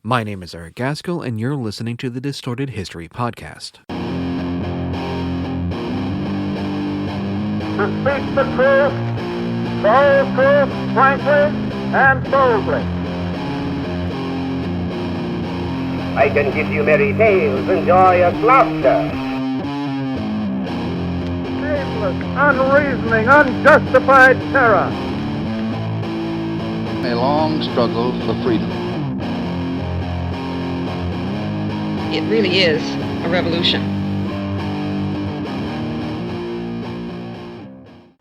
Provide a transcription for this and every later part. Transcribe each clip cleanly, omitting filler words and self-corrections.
My name is Eric Gaskell, and you're listening to the Distorted History Podcast. To speak the truth, the whole truth, frankly and boldly. I can give you merry tales and joyous laughter. Shameless, unreasoning, unjustified terror. A long struggle for freedom. It really is a revolution.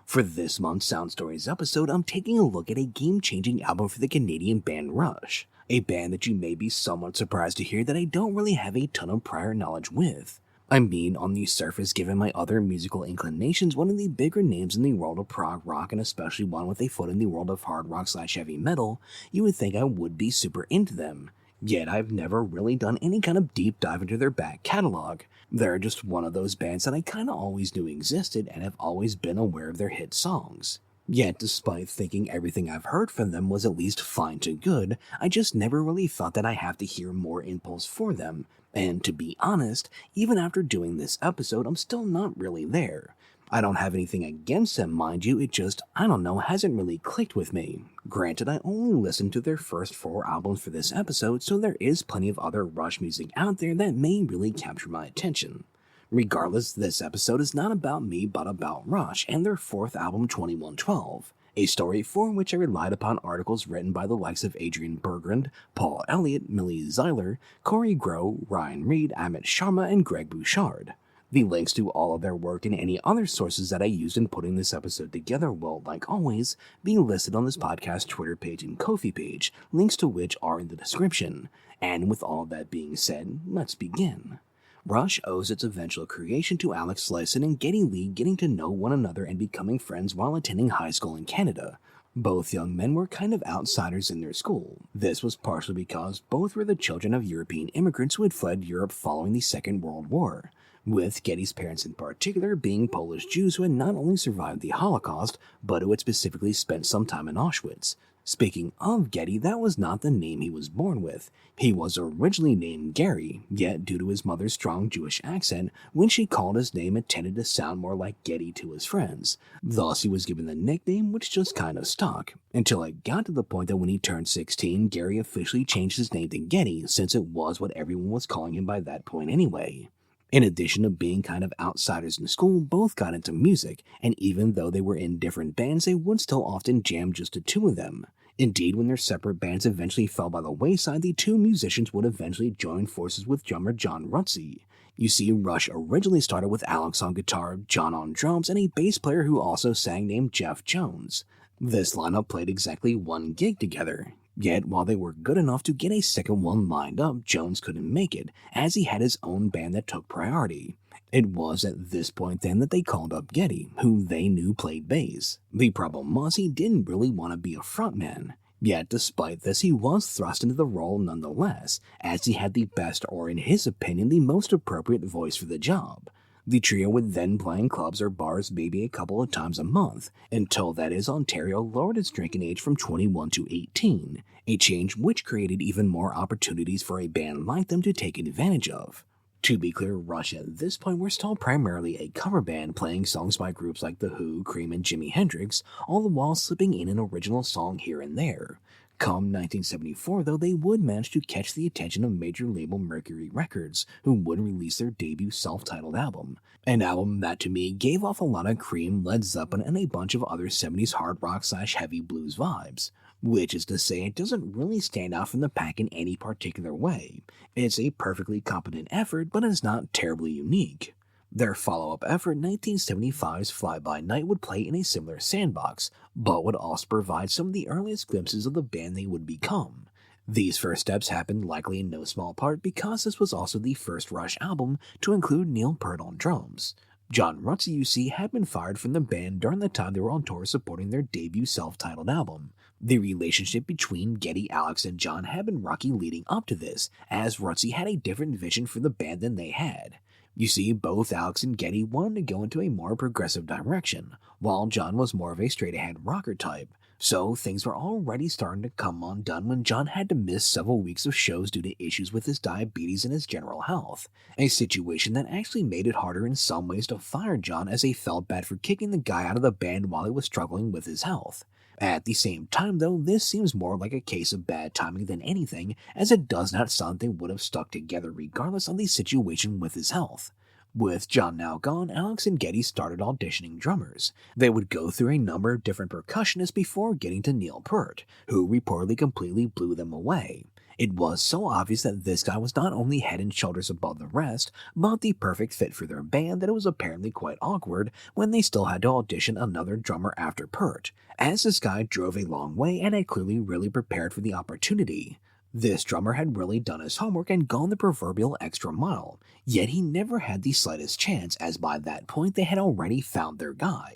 For this month's Sound Stories episode, I'm taking a look at a game-changing album for the Canadian band Rush, a band that you may be somewhat surprised to hear that I don't really have a ton of prior knowledge with. I mean, on the surface, given my other musical inclinations, one of the bigger names in the world of prog rock, and especially one with a foot in the world of hard rock/heavy metal, you would think I would be super into them. Yet I've never really done any kind of deep dive into their back catalog. They're just one of those bands that I kinda always knew existed and have always been aware of their hit songs. Yet despite thinking everything I've heard from them was at least fine to good, I just never really thought that I have to hear more impulse for them. And to be honest, even after doing this episode, I'm still not really there. I don't have anything against them, mind you, it just, I don't know, hasn't really clicked with me. Granted, I only listened to their first 4 albums for this episode, so there is plenty of other Rush music out there that may really capture my attention. Regardless, this episode is not about me, but about Rush and their 4th album, 2112, a story for which I relied upon articles written by the likes of Adrian Bergrand, Paul Elliott, Millie Zeiler, Corey Groh, Ryan Reed, Amit Sharma, and Greg Bouchard. The links to all of their work and any other sources that I used in putting this episode together will, like always, be listed on this podcast Twitter page and Ko-fi page, links to which are in the description. And with all of that being said, let's begin. Rush owes its eventual creation to Alex Lifeson and Geddy Lee getting to know one another and becoming friends while attending high school in Canada. Both young men were kind of outsiders in their school. This was partially because both were the children of European immigrants who had fled Europe following the Second World War, with Geddy's parents in particular being Polish Jews who had not only survived the Holocaust, but who had specifically spent some time in Auschwitz. Speaking of Geddy, that was not the name he was born with. He was originally named Gary, yet due to his mother's strong Jewish accent, when she called his name it tended to sound more like Geddy to his friends. Thus he was given the nickname, which just kind of stuck, until it got to the point that when he turned 16, Gary officially changed his name to Geddy, since it was what everyone was calling him by that point anyway. In addition to being kind of outsiders in school, both got into music, and even though they were in different bands, they would still often jam just the two of them. Indeed, when their separate bands eventually fell by the wayside, the two musicians would eventually join forces with drummer John Rutsey. You see, Rush originally started with Alex on guitar, John on drums, and a bass player who also sang named Jeff Jones. This lineup played exactly 1 gig together. Yet, while they were good enough to get a second one lined up, Jones couldn't make it, as he had his own band that took priority. It was at this point then that they called up Geddy, who they knew played bass. The problem was he didn't really want to be a frontman. Yet, despite this, he was thrust into the role nonetheless, as he had the best, or in his opinion, the most appropriate voice for the job. The trio would then play in clubs or bars maybe a couple of times a month, until that is Ontario lowered its drinking age from 21 to 18, a change which created even more opportunities for a band like them to take advantage of. To be clear, Rush at this point were still primarily a cover band playing songs by groups like The Who, Cream, and Jimi Hendrix, all the while slipping in an original song here and there. Come 1974, though, they would manage to catch the attention of major label Mercury Records, who would release their debut self-titled album. An album that to me gave off a lot of Cream, Led Zeppelin, and a bunch of other 70s hard rock/heavy blues vibes. Which is to say, it doesn't really stand out from the pack in any particular way. It's a perfectly competent effort, but it's not terribly unique. Their follow-up effort, 1975's Fly By Night, would play in a similar sandbox, but would also provide some of the earliest glimpses of the band they would become. These first steps happened likely in no small part because this was also the first Rush album to include Neil Peart on drums. John Rutsey, you see, had been fired from the band during the time they were on tour supporting their debut self-titled album. The relationship between Geddy, Alex, and John had been rocky leading up to this, as Rutsey had a different vision for the band than they had. You see, both Alex and Geddy wanted to go into a more progressive direction, while John was more of a straight-ahead rocker type. So things were already starting to come undone when John had to miss several weeks of shows due to issues with his diabetes and his general health, a situation that actually made it harder in some ways to fire John as they felt bad for kicking the guy out of the band while he was struggling with his health. At the same time though, this seems more like a case of bad timing than anything, as it does not sound like they would have stuck together regardless of the situation with his health. With John now gone, Alex and Geddy started auditioning drummers. They would go through a number of different percussionists before getting to Neil Peart, who reportedly completely blew them away. It was so obvious that this guy was not only head and shoulders above the rest, but the perfect fit for their band that it was apparently quite awkward when they still had to audition another drummer after Peart, as this guy drove a long way and had clearly really prepared for the opportunity. This drummer had really done his homework and gone the proverbial extra mile, yet he never had the slightest chance, as by that point they had already found their guy.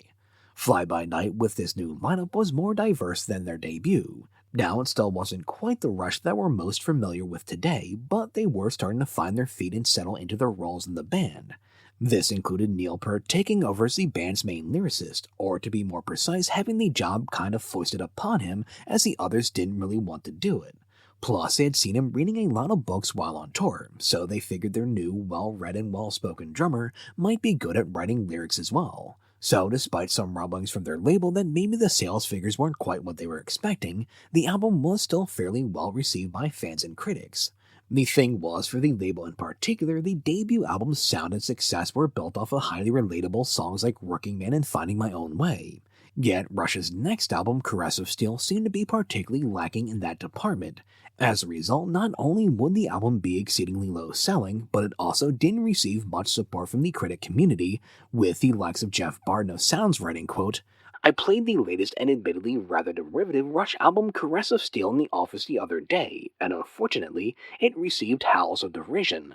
Fly By Night with this new lineup was more diverse than their debut. Now it still wasn't quite the Rush that we're most familiar with today, but they were starting to find their feet and settle into their roles in the band. This included Neil Peart taking over as the band's main lyricist, or to be more precise, having the job kind of foisted upon him as the others didn't really want to do it. Plus, they had seen him reading a lot of books while on tour, so they figured their new, well-read and well-spoken drummer might be good at writing lyrics as well. So, despite some rumblings from their label that maybe the sales figures weren't quite what they were expecting, the album was still fairly well received by fans and critics. The thing was, for the label in particular, the debut album's sound and success were built off of highly relatable songs like Working Man and Finding My Own Way. Yet, Rush's next album, Carress of Steel, seemed to be particularly lacking in that department. As a result, not only would the album be exceedingly low selling, but it also didn't receive much support from the critic community, with the likes of Jeff Barton of Sounds writing, quote, "I played the latest and admittedly rather derivative Rush album Carress of Steel in the office the other day, and unfortunately, it received howls of derision,"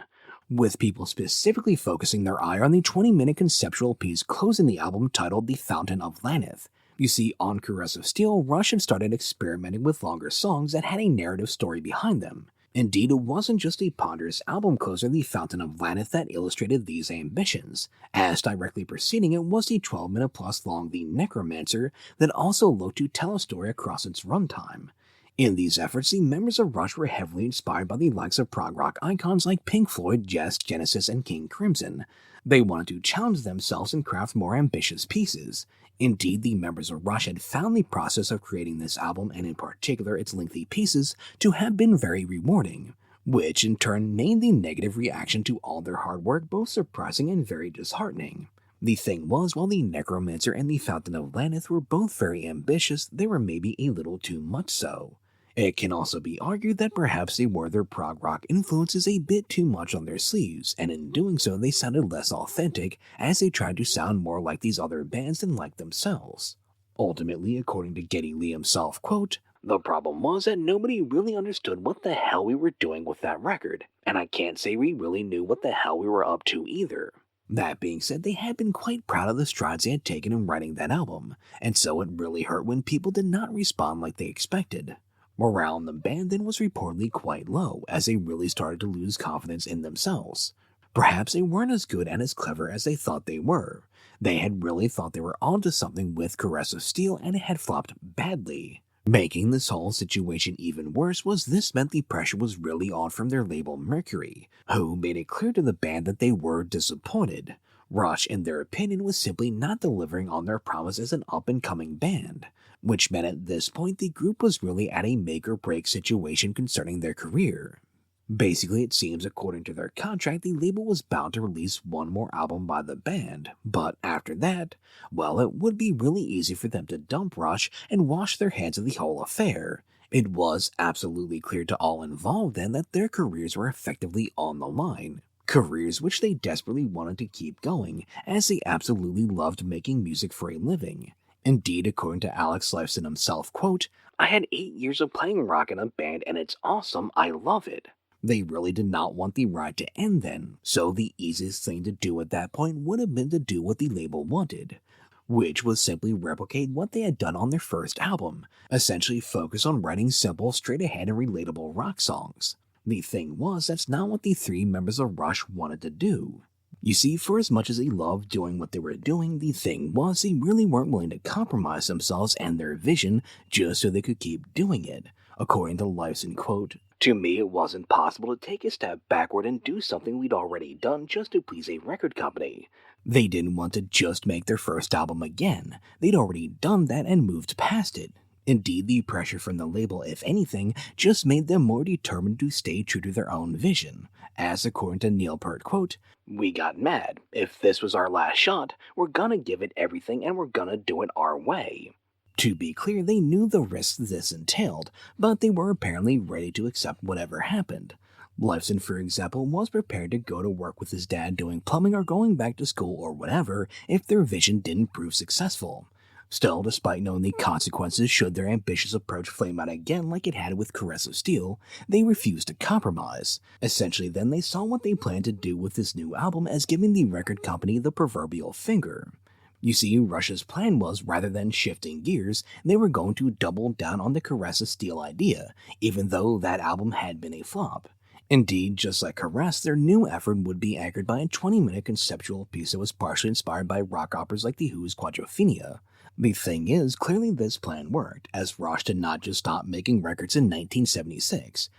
with people specifically focusing their eye on the 20-minute conceptual piece closing the album titled The Fountain of Laneth. You see, on Carress of Steel, Rush had started experimenting with longer songs that had a narrative story behind them. Indeed, it wasn't just a ponderous album closer, The Fountain of Laneth, that illustrated these ambitions, as directly preceding it was the 12-minute plus long The Necromancer that also looked to tell a story across its runtime. In these efforts, the members of Rush were heavily inspired by the likes of prog rock icons like Pink Floyd, Yes, Genesis, and King Crimson. They wanted to challenge themselves and craft more ambitious pieces. Indeed, the members of Rush had found the process of creating this album, and in particular its lengthy pieces, to have been very rewarding, which in turn made the negative reaction to all their hard work both surprising and very disheartening. The thing was, while The Necromancer and The Fountain of Laneth were both very ambitious, they were maybe a little too much so. It can also be argued that perhaps they wore their prog rock influences a bit too much on their sleeves, and in doing so they sounded less authentic as they tried to sound more like these other bands than like themselves. Ultimately, according to Geddy Lee himself, quote, "The problem was that nobody really understood what the hell we were doing with that record, and I can't say we really knew what the hell we were up to either." That being said, they had been quite proud of the strides they had taken in writing that album, and so it really hurt when people did not respond like they expected. Morale in the band then was reportedly quite low, as they really started to lose confidence in themselves. Perhaps they weren't as good and as clever as they thought they were. They had really thought they were onto something with Carress of Steel, and it had flopped badly. Making this whole situation even worse was this meant the pressure was really on from their label Mercury, who made it clear to the band that they were disappointed. Rush, in their opinion, was simply not delivering on their promise as an up-and-coming band, which meant at this point the group was really at a make-or-break situation concerning their career. Basically, it seems according to their contract, the label was bound to release one more album by the band, but after that, well, it would be really easy for them to dump Rush and wash their hands of the whole affair. It was absolutely clear to all involved then that their careers were effectively on the line. Careers which they desperately wanted to keep going, as they absolutely loved making music for a living. Indeed, according to Alex Lifeson himself, quote, "I had 8 years of playing rock in a band and it's awesome, I love it." They really did not want the ride to end then, so the easiest thing to do at that point would have been to do what the label wanted, which was simply replicate what they had done on their first album, essentially focus on writing simple, straight-ahead and relatable rock songs. The thing was, that's not what the three members of Rush wanted to do. You see, for as much as they loved doing what they were doing, the thing was they really weren't willing to compromise themselves and their vision just so they could keep doing it. According to Lyson, quote, "To me, it wasn't possible to take a step backward and do something we'd already done just to please a record company. They didn't want to just make their first album again. They'd already done that and moved past it. Indeed, the pressure from the label, if anything, just made them more determined to stay true to their own vision. As according to Neil Peart, quote, "We got mad. If this was our last shot, we're gonna give it everything and we're gonna do it our way." To be clear, they knew the risks this entailed, but they were apparently ready to accept whatever happened. Lifeson, for example, was prepared to go to work with his dad doing plumbing or going back to school or whatever if their vision didn't prove successful. Still, despite knowing the consequences should their ambitious approach flame out again like it had with Carress of Steel, they refused to compromise. Essentially then, they saw what they planned to do with this new album as giving the record company the proverbial finger. You see, Rush's plan was, rather than shifting gears, they were going to double down on the Carress of Steel idea, even though that album had been a flop. Indeed, just like Carress, their new effort would be anchored by a 20-minute conceptual piece that was partially inspired by rock operas like The Who's Quadrophenia. The thing is, clearly this plan worked, as Rush did not just stop making records in 1976,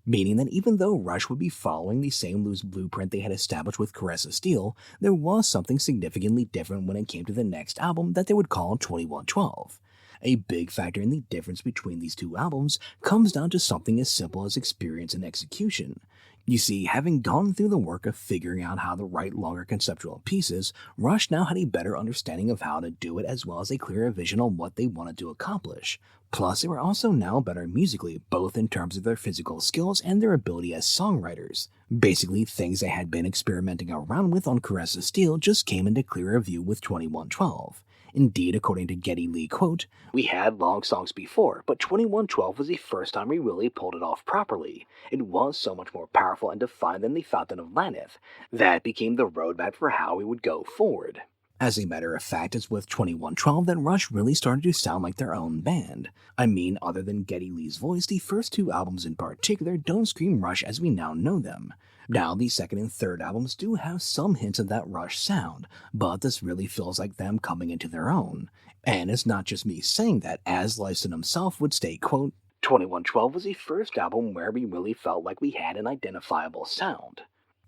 meaning that even though Rush would be following the same loose blueprint they had established with Carress of Steel, there was something significantly different when it came to the next album that they would call 2112. A big factor in the difference between these two albums comes down to something as simple as experience and execution. You see, having gone through the work of figuring out how to write longer conceptual pieces, Rush now had a better understanding of how to do it as well as a clearer vision on what they wanted to accomplish. Plus, they were also now better musically, both in terms of their physical skills and their ability as songwriters. Basically, things they had been experimenting around with on Carress of Steel just came into clearer view with 2112. Indeed, according to Geddy Lee, quote, "We had long songs before, but 2112 was the first time we really pulled it off properly. It was so much more powerful and defined than the Fountain of Laneth. That became the roadmap for how we would go forward." As a matter of fact, it's with 2112 that Rush really started to sound like their own band. I mean, other than Geddy Lee's voice, the first two albums in particular don't scream Rush as we now know them. Now, the second and third albums do have some hints of that Rush sound, but this really feels like them coming into their own. And it's not just me saying that, as Lyson himself would state, quote, 2112 was the first album where we really felt like we had an identifiable sound.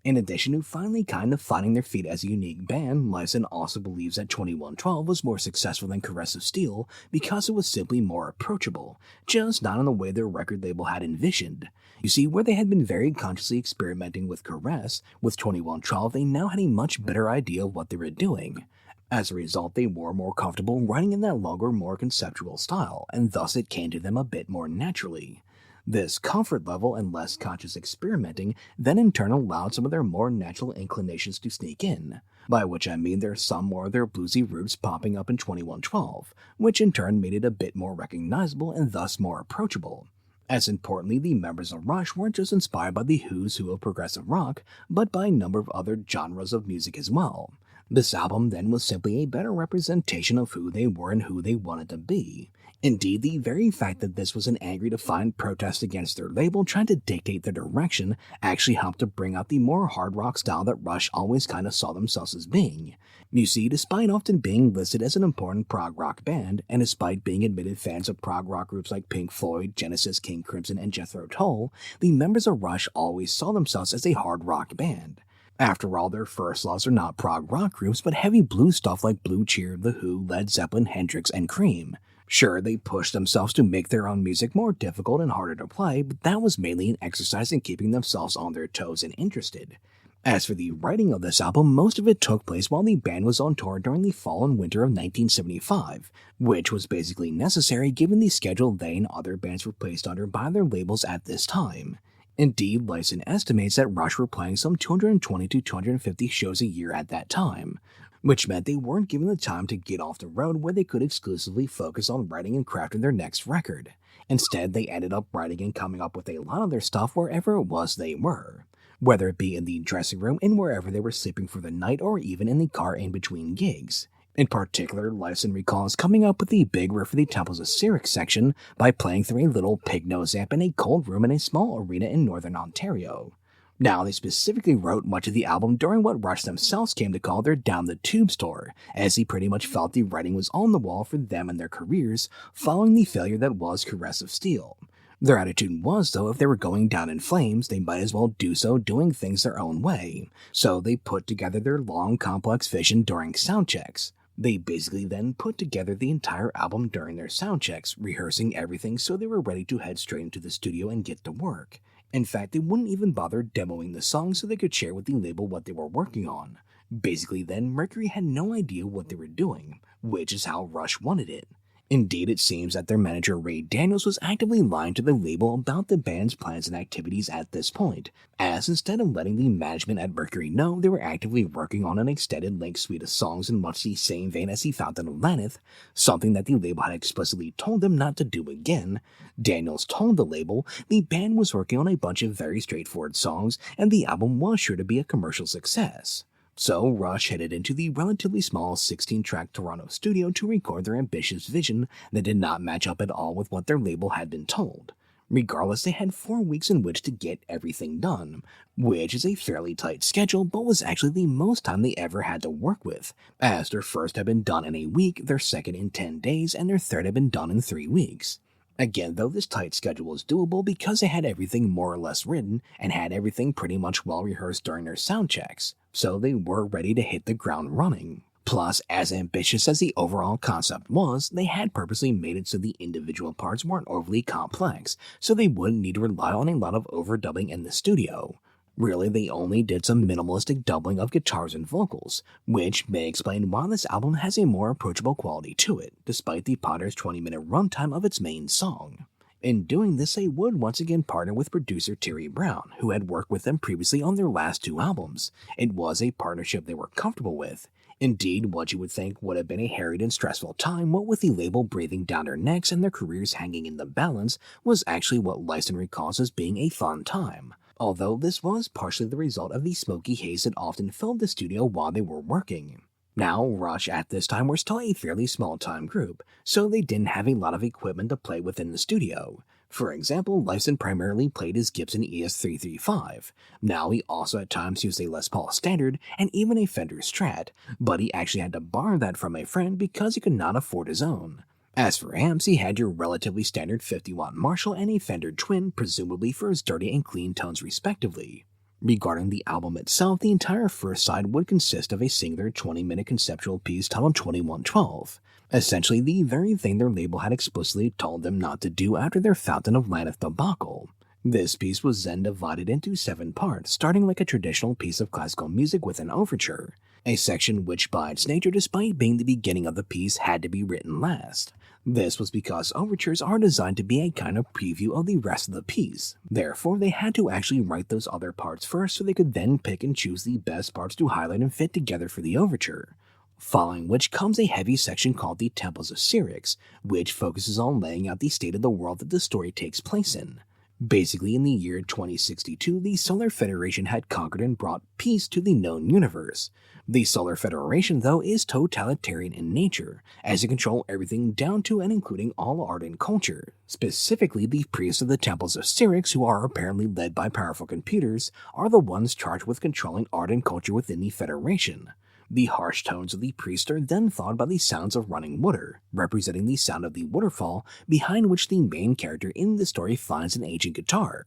In addition to finally kind of finding their feet as a unique band, Lyson also believes that 2112 was more successful than Carress of Steel because it was simply more approachable, just not in the way their record label had envisioned. You see, where they had been very consciously experimenting with Carress, with 2112 they now had a much better idea of what they were doing. As a result, they were more comfortable writing in that longer, more conceptual style, and thus it came to them a bit more naturally. This comfort level and less conscious experimenting then in turn allowed some of their more natural inclinations to sneak in, by which I mean there's some more of their bluesy roots popping up in 2112, which in turn made it a bit more recognizable and thus more approachable. As importantly, the members of Rush weren't just inspired by the who's who of progressive rock, but by a number of other genres of music as well. This album then was simply a better representation of who they were and who they wanted to be. Indeed, the very fact that this was an angry, defiant protest against their label trying to dictate their direction actually helped to bring out the more hard rock style that Rush always kind of saw themselves as being. You see, despite often being listed as an important prog rock band, and despite being admitted fans of prog rock groups like Pink Floyd, Genesis, King Crimson, and Jethro Tull, the members of Rush always saw themselves as a hard rock band. After all, their first loves are not prog rock groups, but heavy blues stuff like Blue Cheer, The Who, Led Zeppelin, Hendrix, and Cream. Sure, they pushed themselves to make their own music more difficult and harder to play, but that was mainly an exercise in keeping themselves on their toes and interested. As for the writing of this album, most of it took place while the band was on tour during the fall and winter of 1975, which was basically necessary given the schedule they and other bands were placed under by their labels at this time. Indeed, Lyson estimates that Rush were playing some 220 to 250 shows a year at that time, which meant they weren't given the time to get off the road where they could exclusively focus on writing and crafting their next record. Instead, they ended up writing and coming up with a lot of their stuff wherever it was they were, whether it be in the dressing room, in wherever they were sleeping for the night, or even in the car in between gigs. In particular, Lyson recalls coming up with the big riff for the Temples of Syrinx section by playing through a little pig nose amp in a cold room in a small arena in northern Ontario. Now, they specifically wrote much of the album during what Rush themselves came to call their down the tube tour, as he pretty much felt the writing was on the wall for them and their careers following the failure that was Carress of Steel. Their attitude was, though, if they were going down in flames, they might as well do so doing things their own way. So they put together their long, complex vision during sound checks. They basically then put together the entire album during their sound checks, rehearsing everything so they were ready to head straight into the studio and get to work. In fact, they wouldn't even bother demoing the song so they could share with the label what they were working on. Basically then, Mercury had no idea what they were doing, which is how Rush wanted it. Indeed, it seems that their manager Ray Daniels was actively lying to the label about the band's plans and activities at this point, as instead of letting the management at Mercury know they were actively working on an extended length suite of songs in much the same vein as the Fountain of Laneth, something that the label had explicitly told them not to do again, Daniels told the label the band was working on a bunch of very straightforward songs and the album was sure to be a commercial success. So Rush headed into the relatively small 16-track Toronto studio to record their ambitious vision that did not match up at all with what their label had been told. Regardless, they had 4 weeks in which to get everything done, which is a fairly tight schedule but was actually the most time they ever had to work with, as their first had been done in a week, their second in 10 days, and their third had been done in 3 weeks. Again, though, this tight schedule was doable because they had everything more or less written and had everything pretty much well rehearsed during their sound checks, so they were ready to hit the ground running. Plus, as ambitious as the overall concept was, they had purposely made it so the individual parts weren't overly complex, so they wouldn't need to rely on a lot of overdubbing in the studio. Really, they only did some minimalistic doubling of guitars and vocals, which may explain why this album has a more approachable quality to it, despite the Potter's 20-minute runtime of its main song. In doing this, they would once again partner with producer Theri Brown, who had worked with them previously on their last 2 albums. It was a partnership they were comfortable with. Indeed, what you would think would have been a harried and stressful time, what with the label breathing down their necks and their careers hanging in the balance, was actually what Lyson recalls as being a fun time. Although this was partially the result of the smoky haze that often filled the studio while they were working. Now, Rush at this time were still a fairly small-time group, so they didn't have a lot of equipment to play with in the studio. For example, Lyson primarily played his Gibson ES-335. Now, he also at times used a Les Paul Standard and even a Fender Strat, but he actually had to borrow that from a friend because he could not afford his own. As for amps, he had your relatively standard 50-watt Marshall and a Fender Twin, presumably for his dirty and clean tones respectively. Regarding the album itself, the entire first side would consist of a singular 20-minute conceptual piece titled 2112, essentially the very thing their label had explicitly told them not to do after their Fountain of Laneth debacle. This piece was then divided into 7 parts, starting like a traditional piece of classical music with an overture, a section which by its nature, despite being the beginning of the piece, had to be written last. This was because overtures are designed to be a kind of preview of the rest of the piece. Therefore, they had to actually write those other parts first so they could then pick and choose the best parts to highlight and fit together for the overture. Following which comes a heavy section called the Temples of Syrinx, which focuses on laying out the state of the world that the story takes place in. Basically, in the year 2062, the Solar Federation had conquered and brought peace to the known universe. The Solar Federation, though, is totalitarian in nature, as they control everything down to and including all art and culture. Specifically, the priests of the Temples of Syrinx, who are apparently led by powerful computers, are the ones charged with controlling art and culture within the Federation. The harsh tones of the priest are then followed by the sounds of running water, representing the sound of the waterfall, behind which the main character in the story finds an ancient guitar.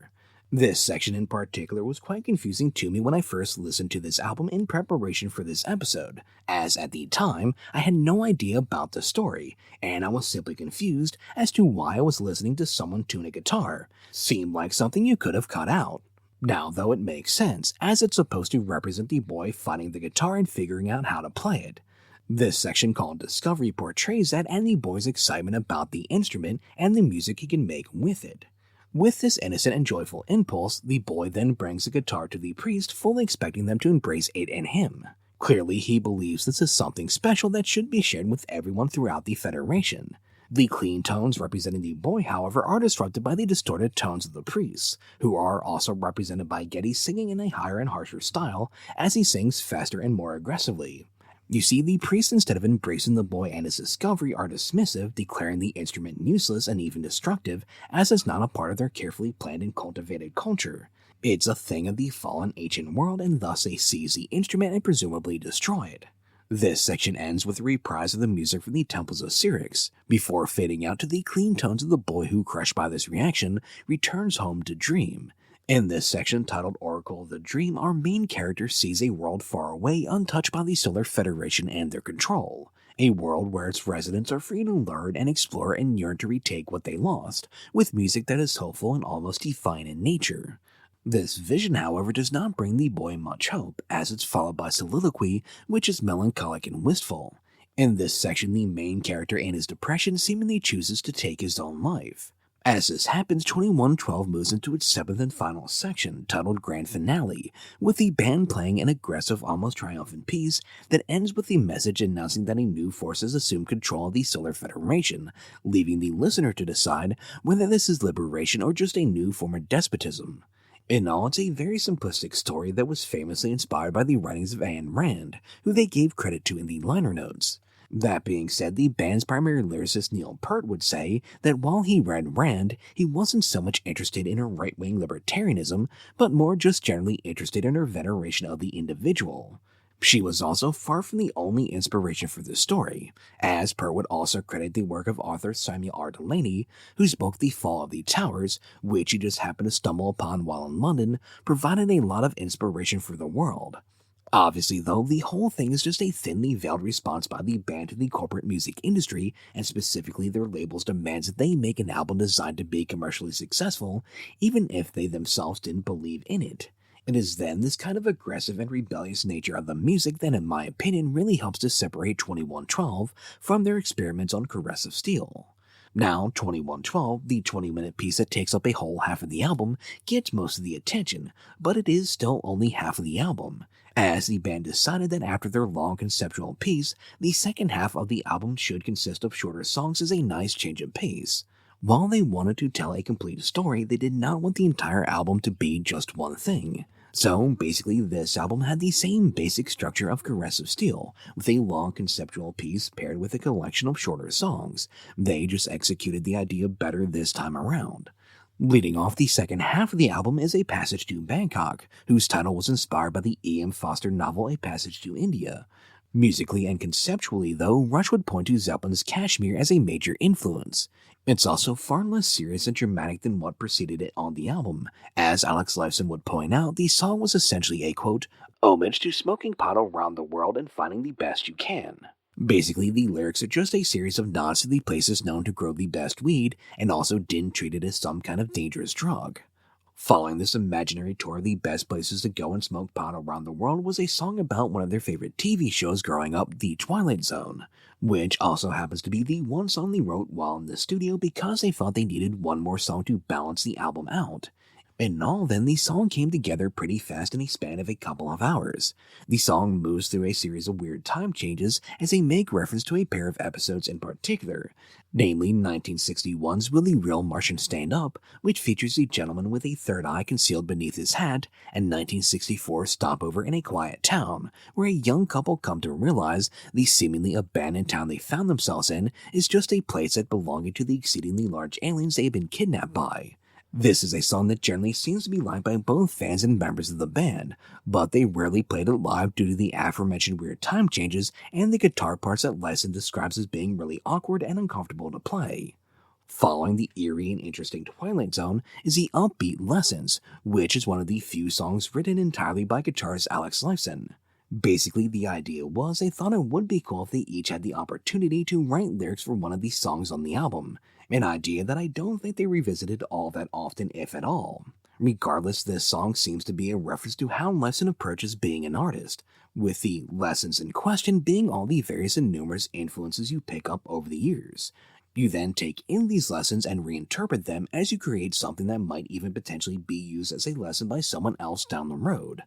This section in particular was quite confusing to me when I first listened to this album in preparation for this episode, as at the time, I had no idea about the story, and I was simply confused as to why I was listening to someone tune a guitar. Seemed like something you could have cut out. Now, though, it makes sense, as it's supposed to represent the boy finding the guitar and figuring out how to play it. This section called Discovery portrays that and the boy's excitement about the instrument and the music he can make with it. With this innocent and joyful impulse, the boy then brings the guitar to the priest, fully expecting them to embrace it and him. Clearly, he believes this is something special that should be shared with everyone throughout the Federation. The clean tones representing the boy, however, are disrupted by the distorted tones of the priests, who are also represented by Geddy singing in a higher and harsher style as he sings faster and more aggressively. You see, the priests, instead of embracing the boy and his discovery, are dismissive, declaring the instrument useless and even destructive, as it's not a part of their carefully planned and cultivated culture. It's a thing of the fallen ancient world, and thus they seize the instrument and presumably destroy it. This section ends with a reprise of the music from the temples of Syrinx, before fading out to the clean tones of the boy who, crushed by this reaction, returns home to dream. In this section, titled Oracle of the Dream, our main character sees a world far away, untouched by the Solar Federation and their control. A world where its residents are free to learn and explore and yearn to retake what they lost, with music that is hopeful and almost defiant in nature. This vision, however, does not bring the boy much hope, as it's followed by soliloquy, which is melancholic and wistful. In this section, the main character in his depression seemingly chooses to take his own life. As this happens, 2112 moves into its seventh and final section, titled Grand Finale, with the band playing an aggressive, almost triumphant piece that ends with the message announcing that a new force has assumed control of the Solar Federation, leaving the listener to decide whether this is liberation or just a new form of despotism. In all, it's a very simplistic story that was famously inspired by the writings of Ayn Rand, who they gave credit to in the liner notes. That being said, the band's primary lyricist Neil Peart would say that while he read Rand, he wasn't so much interested in her right-wing libertarianism, but more just generally interested in her veneration of the individual. She was also far from the only inspiration for this story, as Peart would also credit the work of author Samuel R. Delany, whose book The Fall of the Towers, which he just happened to stumble upon while in London, provided a lot of inspiration for the world. Obviously, though, the whole thing is just a thinly veiled response by the band to the corporate music industry, and specifically their label's demands that they make an album designed to be commercially successful, even if they themselves didn't believe in it. It is then this kind of aggressive and rebellious nature of the music that, in my opinion, really helps to separate 2112 from their experiments on Carress of Steel. Now, 2112, the 20-minute piece that takes up a whole half of the album, gets most of the attention, but it is still only half of the album, as the band decided that after their long conceptual piece, the second half of the album should consist of shorter songs as a nice change of pace. While they wanted to tell a complete story, they did not want the entire album to be just one thing. So basically, this album had the same basic structure of Carress of Steel, with a long conceptual piece paired with a collection of shorter songs. They just executed the idea better this time around. Leading off the second half of the album is A Passage to Bangkok, whose title was inspired by the E.M. Forster novel A Passage to India. Musically and conceptually, though, Rush would point to Zeppelin's Kashmir as a major influence. It's also far less serious and dramatic than what preceded it on the album. As Alex Lifeson would point out, the song was essentially a, quote, homage to smoking pot around the world and finding the best you can. Basically, the lyrics are just a series of nods to the places known to grow the best weed, and also didn't treat it as some kind of dangerous drug. Following this imaginary tour of the best places to go and smoke pot around the world was a song about one of their favorite TV shows growing up, The Twilight Zone, which also happens to be the one song they wrote while in the studio because they thought they needed one more song to balance the album out. In all, then, the song came together pretty fast in a span of a couple of hours. The song moves through a series of weird time changes as they make reference to a pair of episodes in particular, namely 1961's Will the Real Martian Stand Up, which features a gentleman with a third eye concealed beneath his hat, and 1964's Stopover in a Quiet Town, where a young couple come to realize the seemingly abandoned town they found themselves in is just a playset belonging to the exceedingly large aliens they have been kidnapped by. This is a song that generally seems to be liked by both fans and members of the band, but they rarely played it live due to the aforementioned weird time changes and the guitar parts that Lyson describes as being really awkward and uncomfortable to play. Following the eerie and interesting Twilight Zone is the upbeat Lessons, which is one of the few songs written entirely by guitarist Alex Lifeson. Basically, the idea was they thought it would be cool if they each had the opportunity to write lyrics for one of the songs on the album, an idea that I don't think they revisited all that often, if at all. Regardless, this song seems to be a reference to how Lifeson approaches being an artist, with the lessons in question being all the various and numerous influences you pick up over the years. You then take in these lessons and reinterpret them as you create something that might even potentially be used as a lesson by someone else down the road.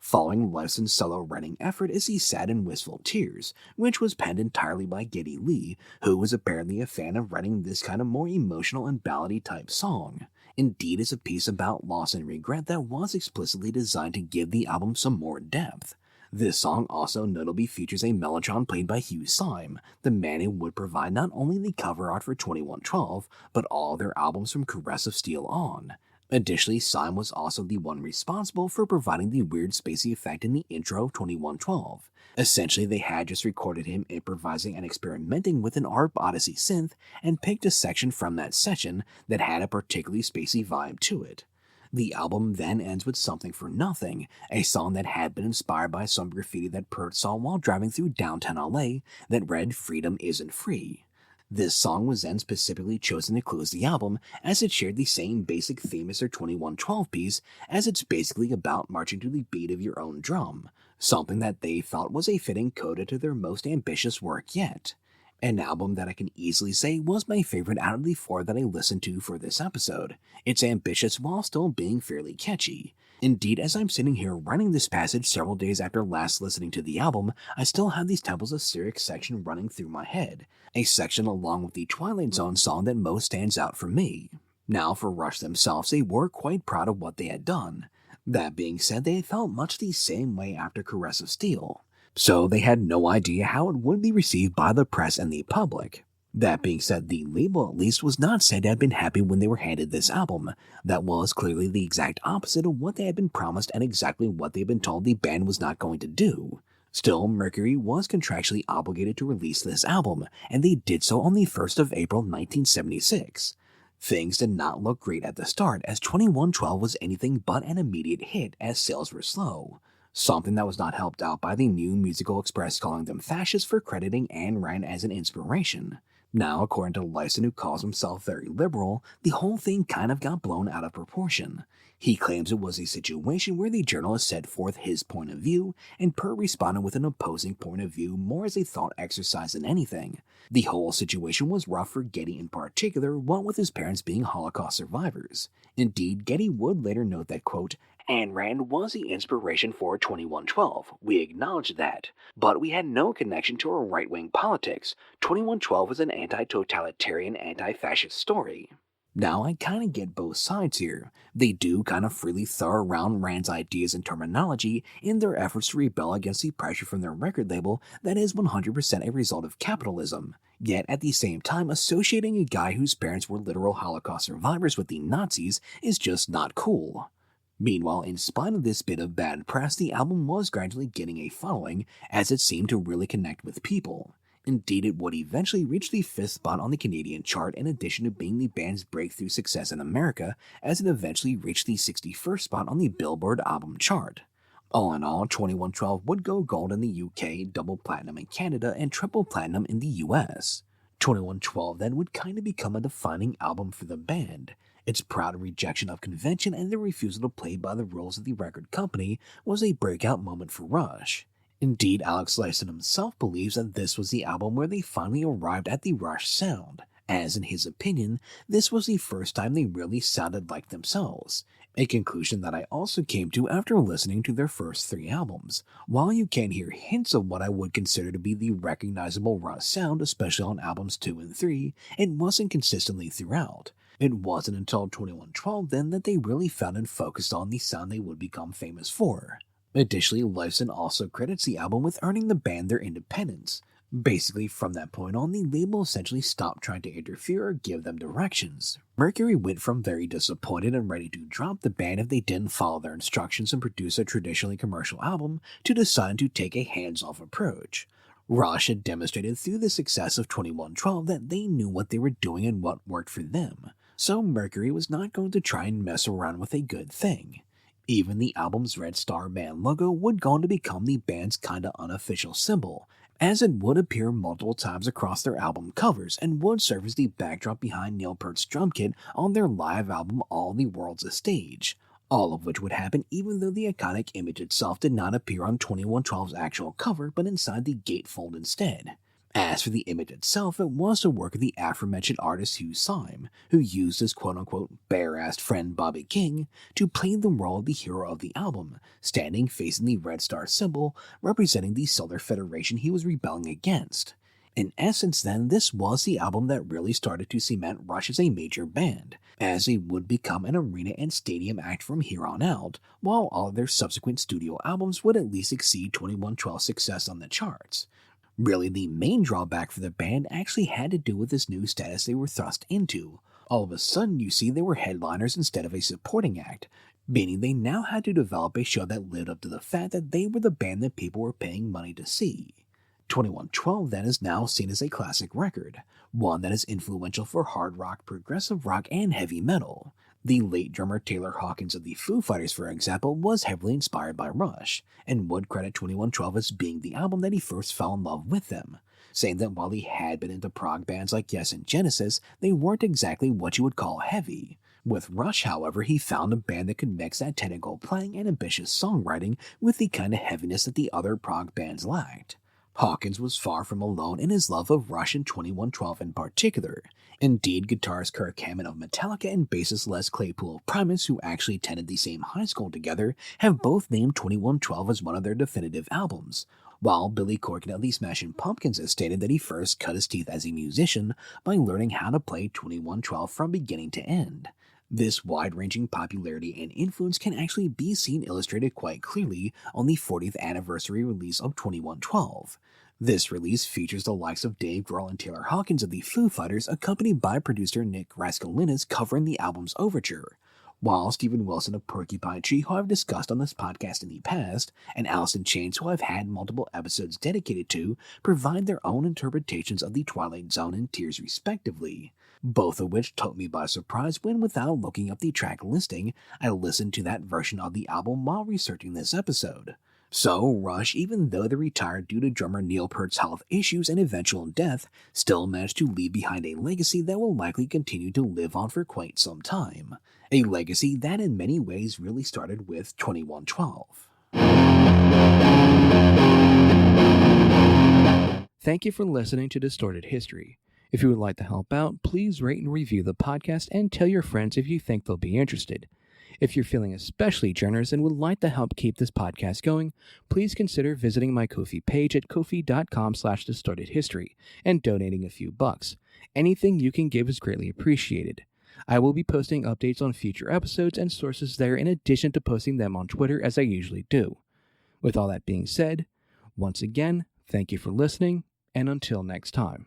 Following Lifeson's solo writing effort is the Sad and Wistful Tears, which was penned entirely by Geddy Lee, who was apparently a fan of writing this kind of more emotional and ballady type song. Indeed, it's a piece about loss and regret that was explicitly designed to give the album some more depth. This song also notably features a mellotron played by Hugh Syme, the man who would provide not only the cover art for 2112, but all their albums from Carress of Steel on. Additionally, Syme was also the one responsible for providing the weird spacey effect in the intro of 2112. Essentially, they had just recorded him improvising and experimenting with an ARP Odyssey synth and picked a section from that session that had a particularly spacey vibe to it. The album then ends with Something for Nothing, a song that had been inspired by some graffiti that Peart saw while driving through downtown LA that read "Freedom Isn't Free." This song was then specifically chosen to close the album, as it shared the same basic theme as their 2112 piece, as it's basically about marching to the beat of your own drum, something that they felt was a fitting coda to their most ambitious work yet. An album that I can easily say was my favorite out of the 4 that I listened to for this episode. It's ambitious while still being fairly catchy. Indeed, as I'm sitting here writing this passage several days after last listening to the album, I still have these Temples of Syrinx section running through my head, a section along with the Twilight Zone song that most stands out for me. Now, for Rush themselves, they were quite proud of what they had done. That being said, they felt much the same way after Carress of Steel, so they had no idea how it would be received by the press and the public. That being said, the label at least was not said to have been happy when they were handed this album. That was clearly the exact opposite of what they had been promised and exactly what they had been told the band was not going to do. Still, Mercury was contractually obligated to release this album, and they did so on the 1st of April 1976. Things did not look great at the start, as 2112 was anything but an immediate hit as sales were slow. Something that was not helped out by the New Musical Express calling them fascists for crediting Ayn Rand as an inspiration. Now, according to Lyson, who calls himself very liberal, the whole thing kind of got blown out of proportion. He claims it was a situation where the journalist set forth his point of view, and Peart responded with an opposing point of view more as a thought exercise than anything. The whole situation was rough for Getty in particular, what with his parents being Holocaust survivors. Indeed, Getty would later note that, quote, Ayn Rand was the inspiration for 2112. We acknowledge that. But we had no connection to her right-wing politics. 2112 was an anti-totalitarian, anti-fascist story. Now, I kind of get both sides here. They do kind of freely throw around Rand's ideas and terminology in their efforts to rebel against the pressure from their record label that is 100% a result of capitalism. Yet, at the same time, associating a guy whose parents were literal Holocaust survivors with the Nazis is just not cool. Meanwhile, in spite of this bit of bad press, the album was gradually getting a following, as it seemed to really connect with people. Indeed, it would eventually reach the 5th spot on the Canadian chart, in addition to being the band's breakthrough success in America, as it eventually reached the 61st spot on the Billboard album chart. All in all, 2112 would go gold in the UK, double platinum in Canada, and triple platinum in the US. 2112 then would kind of become a defining album for the band. Its proud rejection of convention and the refusal to play by the rules of the record company was a breakout moment for Rush. Indeed, Alex Lifeson himself believes that this was the album where they finally arrived at the Rush sound, as in his opinion, this was the first time they really sounded like themselves, a conclusion that I also came to after listening to their first 3 albums. While you can hear hints of what I would consider to be the recognizable Rush sound, especially on albums 2 and 3, it wasn't consistently throughout. It wasn't until 2112 then that they really found and focused on the sound they would become famous for. Additionally, Lifeson also credits the album with earning the band their independence. Basically, from that point on, the label essentially stopped trying to interfere or give them directions. Mercury went from very disappointed and ready to drop the band if they didn't follow their instructions and produce a traditionally commercial album, to deciding to take a hands-off approach. Rush had demonstrated through the success of 2112 that they knew what they were doing and what worked for them, so Mercury was not going to try and mess around with a good thing. Even the album's Red Star Band logo would go on to become the band's kinda unofficial symbol, as it would appear multiple times across their album covers and would serve as the backdrop behind Neil Peart's drum kit on their live album All the World's a Stage, all of which would happen even though the iconic image itself did not appear on 2112's actual cover but inside the gatefold instead. As for the image itself, it was the work of the aforementioned artist Hugh Syme, who used his quote-unquote bare-assed friend Bobby King to play the role of the hero of the album, standing facing the Red Star symbol, representing the Solar Federation he was rebelling against. In essence then, this was the album that really started to cement Rush as a major band, as they would become an arena and stadium act from here on out, while all of their subsequent studio albums would at least exceed 2112's success on the charts. Really, the main drawback for the band actually had to do with this new status they were thrust into. All of a sudden, you see, they were headliners instead of a supporting act, meaning they now had to develop a show that lived up to the fact that they were the band that people were paying money to see. 2112 then is now seen as a classic record, one that is influential for hard rock, progressive rock, and heavy metal. The late drummer Taylor Hawkins of the Foo Fighters, for example, was heavily inspired by Rush, and would credit 2112 as being the album that he first fell in love with them, saying that while he had been into prog bands like Yes and Genesis, they weren't exactly what you would call heavy. With Rush, however, he found a band that could mix that technical playing and ambitious songwriting with the kind of heaviness that the other prog bands lacked. Hawkins was far from alone in his love of Rush and 2112 in particular. Indeed, guitarist Kirk Hammett of Metallica and bassist Les Claypool of Primus, who actually attended the same high school together, have both named 2112 as one of their definitive albums, while Billy Corgan of the Smashing Pumpkins has stated that he first cut his teeth as a musician by learning how to play 2112 from beginning to end. This wide-ranging popularity and influence can actually be seen illustrated quite clearly on the 40th anniversary release of 2112. This release features the likes of Dave Grohl and Taylor Hawkins of the Foo Fighters, accompanied by producer Nick Raskolinis covering the album's overture, while Stephen Wilson of Porcupine Tree, who I've discussed on this podcast in the past, and Alice in Chains, who I've had multiple episodes dedicated to, provide their own interpretations of the Twilight Zone and Tears respectively, both of which took me by surprise when, without looking up the track listing, I listened to that version of the album while researching this episode. So, Rush, even though they retired due to drummer Neil Peart's health issues and eventual death, still managed to leave behind a legacy that will likely continue to live on for quite some time. A legacy that in many ways really started with 2112. Thank you for listening to Distorted History. If you would like to help out, please rate and review the podcast and tell your friends if you think they'll be interested. If you're feeling especially generous and would like to help keep this podcast going, please consider visiting my Ko-fi page at ko-fi.com/distortedhistory and donating a few bucks. Anything you can give is greatly appreciated. I will be posting updates on future episodes and sources there in addition to posting them on Twitter as I usually do. With all that being said, once again, thank you for listening, and until next time.